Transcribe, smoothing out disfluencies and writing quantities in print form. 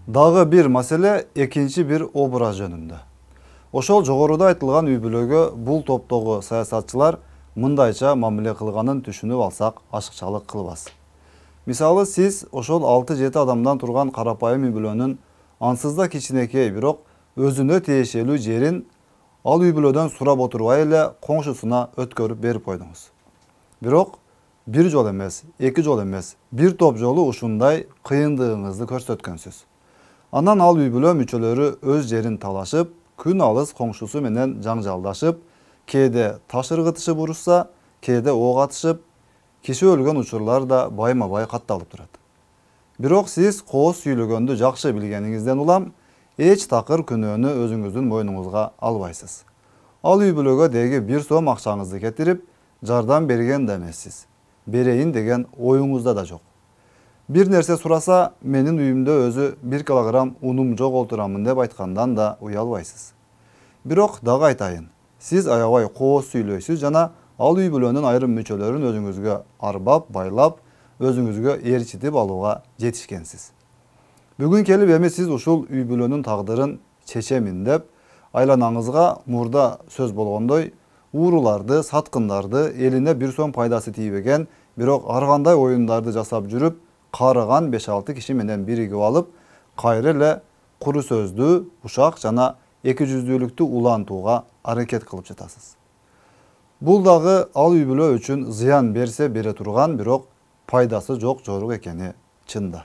Дагы bir маселе экинчи bir образ жөнүндө. Ошол жогоруда айтылган үй бүлөгө бул топтогу саясатчылар мындайча мамиле кылганын түшүнүп алсак, ашыкчалык кылбас. Мисалы, сиз ошол 6-7 адамдан турган карапайым үй бүлөнүн ансыз да кичинекей, бирок өзүнө тиешелүү жерин ал үй бүлөдөн сурап отурбай эле коңшусуна өткөрүп берип койдуңуз. Бирок bir жол эмес, 2 жол эмес, bir топ жолу ушундай кыйындыгыңызды көрсөткөнсүз. Анан ал үй бүлө мүчөлөрү өз жерин талашып, күн алыс коңшусу менен жаңжалдашып, кээде таш ыргытышып урушса, кээде ок атышып, киши өлгөн учурлар да байма-бай катталып турат. Бирок сиз кооз сүйлөгөндү жакшы билгениңизден улам, эч такыр күнөөнү өзүңүздүн мойнуңузга албайсыз. Ал үй бүлөгө деги 1 сом акчаңызды кетирип, жардам берген да эмессиз. Берейин деген оюңузда да жок. Bir нерсе сураса, менин үйүмдө өзү 1 килограмм унум жоголтурамын деп айткандан да уялбайсыз. Бирок дагы айтайын, сиз аябай кооз сүйлөйсүз жана ал үй бүлөнүн айрым мүчөлөрүн өзүңүзгө арбап, байлап, өзүңүзгө ээрчитип алууга жетишкенсиз. Бүгүн келип эми сиз ушул үй бүлөнүн тагдырын чечемин деп, айланаңызга мурда сөз болгондой, ууруларды, саткындарды, элине 1 сом пайдасы тийбеген, бирок ар кандай оюндарды жасап жүрүп, карыган 5-6 киши менен биригип алып, кайра эле куру сөздүү, ушак жана эки жүздүүлүктү улантууга аракет кылып жатасыз. Бул дагы ал үй бүлө үчүн зыян берсе бере турган, бирок пайдасы жок жорук экени чында.